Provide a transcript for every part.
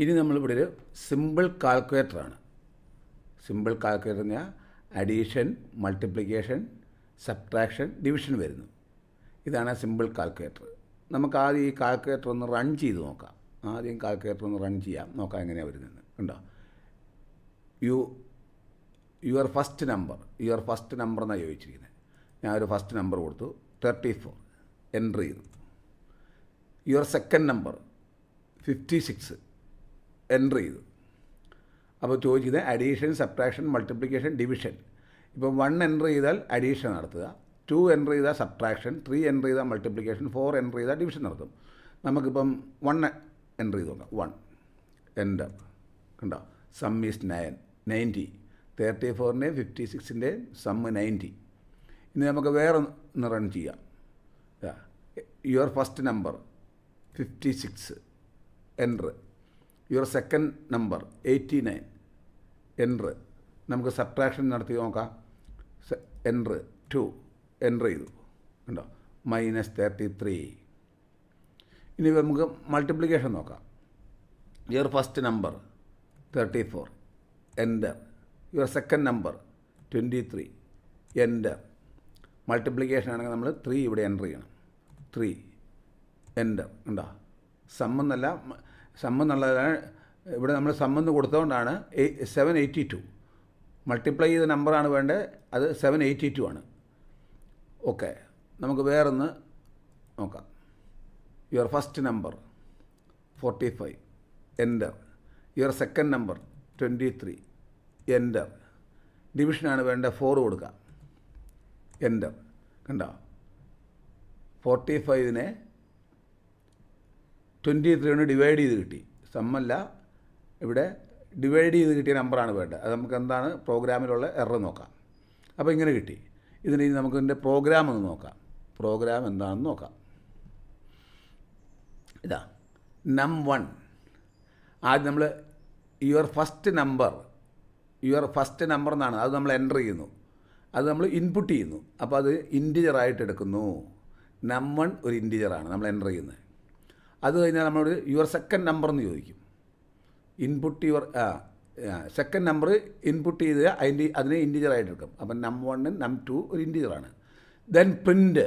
ഇനി നമ്മളിവിടെ ഒരു സിമ്പിൾ കാൽക്കുലേറ്ററാണ്. സിമ്പിൾ കാൽക്കുലേറ്റർ എന്ന് പറഞ്ഞാൽ അഡീഷൻ, മൾട്ടിപ്ലിക്കേഷൻ, സബ്ട്രാക്ഷൻ, ഡിവിഷൻ വരുന്നു. ഇതാണ് സിമ്പിൾ കാൽക്കുലേറ്റർ. നമുക്ക് ആദ്യം ഈ കാൽക്കുലേറ്റർ ഒന്ന് റൺ ചെയ്ത് നോക്കാം. ആദ്യം കാൽക്കുലേറ്റർ ഒന്ന് റൺ ചെയ്യാം, നോക്കാം എങ്ങനെയാണ് വരുന്നത്. കണ്ടോ, യുവർ ഫസ്റ്റ് നമ്പർ എന്നാണ് ചോദിച്ചിരിക്കുന്നത്. ഞാൻ ഒരു ഫസ്റ്റ് നമ്പർ കൊടുത്തു, 34 എൻ്റർ ചെയ്തു. യുവർ സെക്കൻഡ് നമ്പർ 56 എൻ്റർ ചെയ്തു. അപ്പോൾ ചോദിച്ചത് അഡീഷൻ, സബ്ട്രാക്ഷൻ, മൾട്ടിപ്ലിക്കേഷൻ, ഡിവിഷൻ. ഇപ്പം 1 എൻ്റർ ചെയ്താൽ അഡീഷൻ നടത്തുക, 2 എൻ്റർ ചെയ്താൽ സബ്ട്രാക്ഷൻ, 3 എൻ്റർ ചെയ്താൽ മൾട്ടിപ്ലിക്കേഷൻ, 4 എൻ്റർ ചെയ്താൽ ഡിവിഷൻ നടത്തും. നമുക്കിപ്പം 1 എൻ്റർ ചെയ്ത് നോക്കാം. 1 എൻ്റർ. കണ്ടോ, സം ഈസ് 90. 34ൻ്റെയും 56ൻ്റെയും സമ്മ് 90. ഇനി നമുക്ക് വേറെ ഒന്ന് റൺ ചെയ്യാം. Your first number 56 enter. Your second number 89 enter. നമുക്ക് സബ്ട്രാക്ഷൻ നടത്തി നോക്കാം. എൻ്റർ 2 എൻ്റർ ചെയ്തു. കണ്ടോ, -33. ഇനി നമുക്ക് മൾട്ടിപ്ലിക്കേഷൻ നോക്കാം. Your first number 34 enter. Your second number 23 enter. Multiplication ആണെങ്കിൽ നമ്മൾ 3 ഇവിടെ എൻ്റർ ചെയ്യണം. 3 എൻ്റർ. കണ്ടോ, സമ്മെന്നുള്ളതാണ് ഇവിടെ നമ്മൾ സമ്മെന്ന് കൊടുത്തുകൊണ്ടാണ് 782. മൾട്ടിപ്ലൈ ചെയ്ത നമ്പറാണ് വേണ്ടത്, അത് 782 ആണ്. ഓക്കെ, നമുക്ക് വേറൊന്ന് നോക്കാം. Your first number 45 enter. Your second number 23 enter. ഡിവിഷനാണ് വേണ്ടത്, 4 കൊടുക്കാം. എൻ്റർ. കണ്ടോ, 45നെ 23 ഡിവൈഡ് ചെയ്ത് കിട്ടി. സമ്മല്ല, ഇവിടെ ഡിവൈഡ് ചെയ്ത് കിട്ടിയ നമ്പറാണ് വേണ്ടത്. അത് നമുക്ക് എന്താണ് പ്രോഗ്രാമിലുള്ള എറർ നോക്കാം. അപ്പോൾ ഇങ്ങനെ കിട്ടി. ഇതിന് നമുക്ക് ഇതിൻ്റെ പ്രോഗ്രാം ഒന്ന് നോക്കാം. പ്രോഗ്രാം എന്താണെന്ന് നോക്കാം. ഇതാ num1. ആദ്യം നമ്മൾ യുവർ ഫസ്റ്റ് നമ്പർ എന്നാണ്, അത് നമ്മൾ എൻ്റർ ചെയ്യുന്നു, അത് നമ്മൾ ഇൻപുട്ട് ചെയ്യുന്നു. അപ്പോൾ അത് ഇൻറ്റിജറായിട്ട് എടുക്കുന്നു. num1 ഒരു ഇൻറ്റിജറാണ് നമ്മൾ എൻ്റർ ചെയ്യുന്നത്. അത് കഴിഞ്ഞാൽ നമ്മളോട് യുവർ സെക്കൻഡ് നമ്പർ എന്ന് ചോദിക്കും. Input your second number input ചെയ്ത് അതിനെ ഇൻറ്റിജറായിട്ട് എടുക്കും. അപ്പം num1 num2 ഒരു ഇൻറ്റിജറാണ്. ദെൻ പ്രിൻ്റ്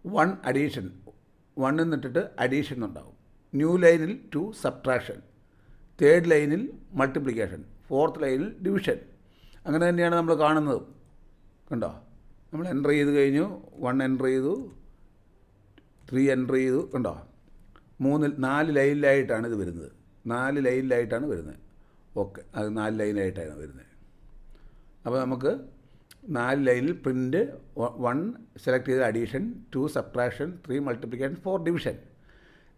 1 അഡീഷൻ, 1 എന്നിട്ടിട്ട് അഡീഷൻ ഉണ്ടാവും. ന്യൂ ലൈനിൽ 2 സബ്ട്രാക്ഷൻ, തേർഡ് ലൈനിൽ മൾട്ടിപ്ലിക്കേഷൻ, ഫോർത്ത് ലൈനിൽ ഡിവിഷൻ. അങ്ങനെ തന്നെയാണ് നമ്മൾ കാണുന്നത്. കണ്ടോ, നമ്മൾ എൻ്റർ ചെയ്ത് കഴിഞ്ഞു. 1 എൻ്റർ ചെയ്തു, 3 എൻ്റർ ചെയ്തു. കണ്ടോ, 4 ലൈനിലായിട്ടാണ് ഇത് വരുന്നത്. 4 ലൈനിലായിട്ടാണ് വരുന്നത്. ഓക്കെ, അത് 4 ലൈനായിട്ടാണ് വരുന്നത്. അപ്പോൾ നമുക്ക് 4 ലൈനിൽ പ്രിൻ്റ് 1 സെലക്ട് ചെയ്ത് addition, 2 subtraction, 3 multiplication, 4 division.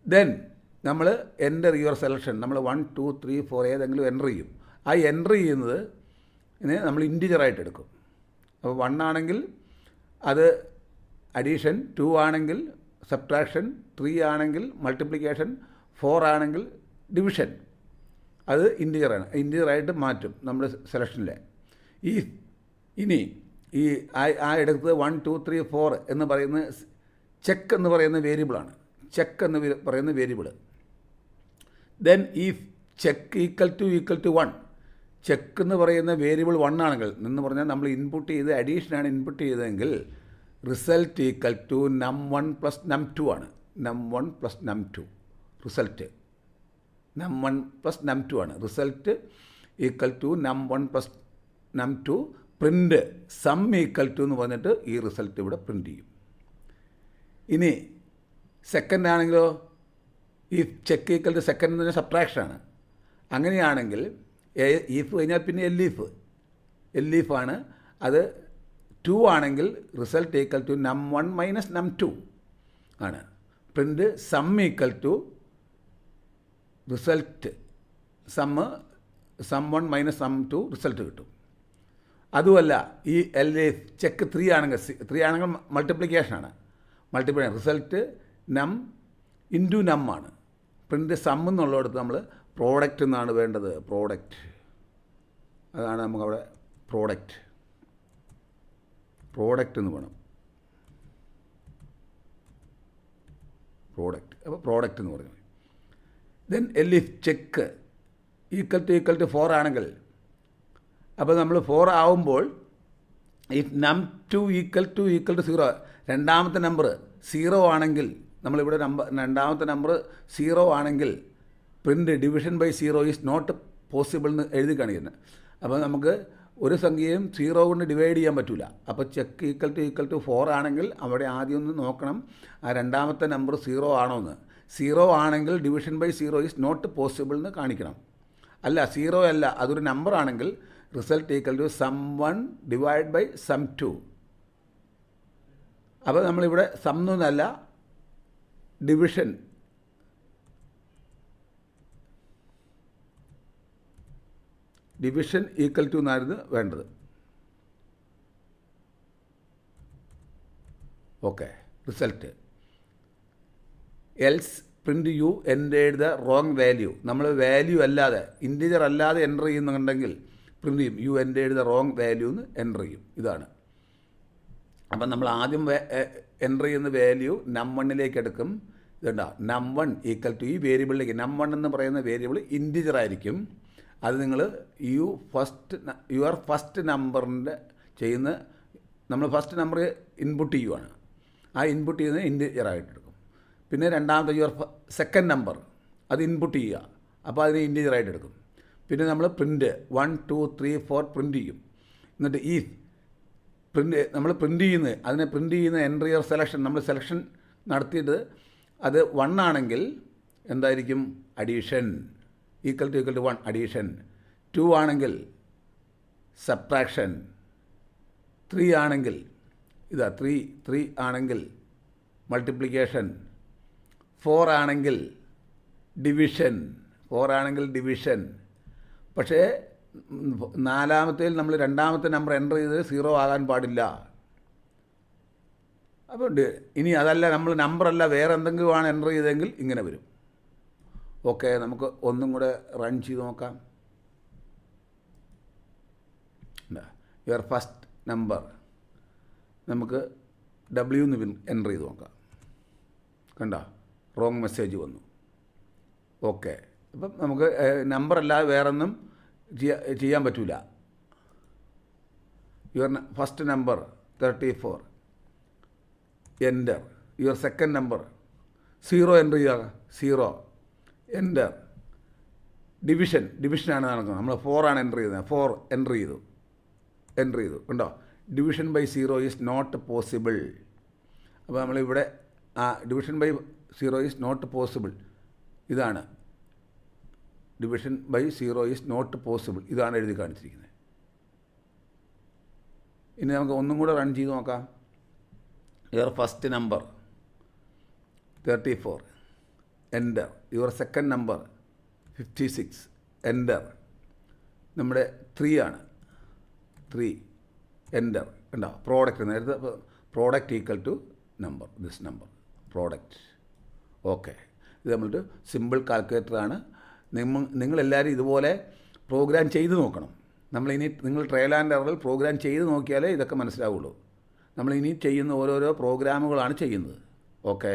Then നമ്മൾ എൻ്റർ യുവർ സെലക്ഷൻ, നമ്മൾ 1 2 3 4 ഏതെങ്കിലും എൻ്റർ ചെയ്യും. ആ എൻ്റർ ചെയ്യുന്നത് നമ്മൾ ഇൻറ്റിജറായിട്ട് എടുക്കും. അപ്പോൾ 1 ആണെങ്കിൽ അത് അഡീഷൻ, 2 ആണെങ്കിൽ സബ്ട്രാക്ഷൻ, 3 ആണെങ്കിൽ മൾട്ടിപ്ലിക്കേഷൻ, 4 ആണെങ്കിൽ ഡിവിഷൻ. അത് ഇൻറ്റിജറായിട്ട് മാറ്റും നമ്മുടെ സെലക്ഷനിലെ. ഇനി ഈ എടുത്തത് 1 2 3 4 എന്ന് പറയുന്ന ചെക്ക് എന്ന് പറയുന്ന വേരിയബിളാണ്. ചെക്ക് എന്ന് പറയുന്ന വേരിയബിൾ. ദെൻ ഈ ചെക്ക് ഈക്വൽ ടു 1. ചെക്ക് എന്ന് പറയുന്ന വേരിയബിൾ 1 ആണെങ്കിൽ, എന്ന് പറഞ്ഞാൽ നമ്മൾ ഇൻപുട്ട് ചെയ്ത് അഡീഷനാണ് ഇൻപുട്ട് ചെയ്തതെങ്കിൽ result equal to num1 plus num2 ആണ്. num1 plus num2 result. num1 plus num2 ആണ്. Result equal to num1 plus num2. Print sum equal to എന്ന് പറഞ്ഞിട്ട് ഈ റിസൾട്ട് ഇവിടെ പ്രിൻ്റ് ചെയ്യും. ഇനി സെക്കൻഡ് ആണെങ്കിലോ, ഈ ചെക്ക് ഈക്വൽ ടു സെക്കൻഡ് എന്ന് പറഞ്ഞാൽ സബ്ട്രാക്ഷനാണ്. അങ്ങനെയാണെങ്കിൽ ഈഫ് കഴിഞ്ഞാൽ പിന്നെ എല്ലീഫാണ്. അത് 2 ആണെങ്കിൽ result equal to num1 minus num2 ആണ്. Print sum equal to result, sum one minus sum two result കിട്ടും. അതുമല്ല, ഈ ചെക്ക് 3 ആണെങ്കിൽ മൾട്ടിപ്ലിക്കേഷനാണ്. റിസൾട്ട് നം ഇൻറ്റു നം ആണ്. പ്രിൻ്റ് സം എന്നുള്ളിടത്ത് നമ്മൾ പ്രോഡക്റ്റ് എന്നാണ് വേണ്ടത്. പ്രോഡക്റ്റ്, അതാണ് നമുക്കവിടെ പ്രോഡക്റ്റ് എന്ന് വേണം. പ്രോഡക്റ്റ്, അപ്പോൾ പ്രോഡക്റ്റ് എന്ന് പറഞ്ഞു. Then elif check equal to 4 ആണെങ്കിൽ, അപ്പോൾ നമ്മൾ 4 ആവുമ്പോൾ ഇഫ് num2 ഈക്വൽ ടു 0, രണ്ടാമത്തെ നമ്പർ 0 ആണെങ്കിൽ, നമ്മളിവിടെ രണ്ടാമത്തെ നമ്പർ 0 ആണെങ്കിൽ print division by 0 is not possible എന്ന് എഴുതി കാണിക്കുന്നത്. അപ്പോൾ നമുക്ക് ഒരു സംഖ്യയും 0 കൊണ്ട് ഡിവൈഡ് ചെയ്യാൻ പറ്റില്ല. അപ്പോൾ ചെക്ക് ഈക്വൽ ടു 4 ആണെങ്കിൽ അവിടെ ആദ്യം ഒന്ന് നോക്കണം ആ രണ്ടാമത്തെ നമ്പർ 0 ആണോ എന്ന്. 0 ആണെങ്കിൽ division by 0 is not possible എന്ന് കാണിക്കണം. അല്ല 0 അല്ല, അതൊരു നമ്പർ ആണെങ്കിൽ result equal to sum1 divide by sum2. അപ്പോൾ നമ്മളിവിടെ സം എന്നല്ല, ഡിവിഷൻ ഈക്വൽ ടു എന്നായിരുന്നു വേണ്ടത്. Okay, result else print you entered the wrong value. നമ്മൾ വാല്യൂ അല്ലാതെ ഇൻറ്റിജർ അല്ലാതെ എൻ്റർ ചെയ്യുന്നുണ്ടെങ്കിൽ പ്രിൻ്റ് ചെയ്യും you entered the wrong value എന്ന് എൻ്റർ ചെയ്യും. ഇതാണ്. അപ്പം നമ്മൾ ആദ്യം എൻ്റർ ചെയ്യുന്ന വാല്യൂ num1 എടുക്കും. ഇതുണ്ടോ, num1 ഈക്വൽ ടു ഈ വേരിയബിളിലേക്ക്, num1 എന്ന് പറയുന്ന വേരിയബിൾ ഇൻറ്റിജർ ആയിരിക്കും. അത് നിങ്ങൾ യുവർ ഫസ്റ്റ് നമ്പറിൻ്റെ ചെയ്യുന്ന, നമ്മൾ ഫസ്റ്റ് നമ്പർ ഇൻപുട്ട് ചെയ്യുവാണ്. ആ ഇൻപുട്ട് ചെയ്യുന്നത് ഇൻറ്റിജറായിട്ട് എടുക്കും. പിന്നെ രണ്ടാമത്തെ യുവർ സെക്കൻഡ് നമ്പർ അത് ഇൻപുട്ട് ചെയ്യുക, അപ്പോൾ അതിനെ ഇൻറ്റിജറായിട്ട് എടുക്കും. പിന്നെ നമ്മൾ പ്രിൻ്റ് 1 2 3 4 പ്രിൻ്റ് ചെയ്യും. എന്നിട്ട് ഈ നമ്മൾ പ്രിൻ്റ് ചെയ്യുന്നത്, അതിനെ പ്രിൻ്റ് ചെയ്യുന്ന എൻ്റർ യുവർ സെലക്ഷൻ, നമ്മൾ സെലക്ഷൻ നടത്തിയിട്ട് അത് 1 ആണെങ്കിൽ എന്തായിരിക്കും, അഡീഷൻ ഈക്വൽ ടു 1 അഡീഷൻ. 2 ആണെങ്കിൽ സബ്ട്രാക്ഷൻ. 3 ആണെങ്കിൽ 3 ആണെങ്കിൽ മൾട്ടിപ്ലിക്കേഷൻ. 4 ആണെങ്കിൽ ഡിവിഷൻ. പക്ഷേ നാലാമത്തേൽ നമ്മൾ രണ്ടാമത്തെ നമ്പർ എൻ്റർ ചെയ്ത് 0 ആകാൻ പാടില്ല. അപ്പോൾ ഇനി അതല്ല, നമ്മൾ നമ്പറല്ല വേറെ എന്തെങ്കിലുമാണ് എൻ്റർ ചെയ്തതെങ്കിൽ ഇങ്ങനെ വരും. ഓക്കെ, നമുക്ക് ഒന്നും കൂടെ റൺ ചെയ്ത് നോക്കാം. യുവർ ഫസ്റ്റ് നമ്പർ നമുക്ക് W എന്ന് എൻ്റർ ചെയ്ത് നോക്കാം. കണ്ടോ, റോങ് മെസ്സേജ് വന്നു. ഓക്കെ, അപ്പം നമുക്ക് നമ്പറല്ലാതെ വേറൊന്നും ചെയ്യാൻ പറ്റില്ല. Your first number 34 enter. Your second number 0 enter ചെയ്യുക, 0 എൻ്റർ. ഡിവിഷനാണ് നടക്കുന്നത്. നമ്മൾ 4 ആണ് എൻ്റർ ചെയ്തത്, 4 എൻ്റർ ചെയ്തു. കണ്ടോ, division by 0 is not possible. അപ്പോൾ നമ്മളിവിടെ division by 0 is not possible, ഇതാണ് division by 0 is not possible, ഇതാണ് എഴുതി കാണിച്ചിരിക്കുന്നത്. ഇനി നമുക്ക് ഒന്നും കൂടെ റൺ ചെയ്ത് നോക്കാം. Your first number 34 enter. Your second number 56 enter. നമ്മുടെ 3 ആണ്, 3 എൻ്റർ. കണ്ടോ, പ്രോഡക്റ്റ് നേരത്തെ product equal to number, this number product. Okay, ഇത് നമ്മളുടെ സിമ്പിൾ കാൽക്കുലേറ്ററാണ്. നിങ്ങളെല്ലാവരും ഇതുപോലെ പ്രോഗ്രാം ചെയ്ത് നോക്കണം. നിങ്ങൾ ട്രയൽ ആൻഡ് എററിൽ പ്രോഗ്രാം ചെയ്ത് നോക്കിയാലേ ഇതൊക്കെ മനസ്സിലാവുള്ളൂ. നമ്മളിനി ചെയ്യുന്ന ഓരോരോ പ്രോഗ്രാമുകളാണ് ചെയ്യുന്നത്. ഓക്കെ.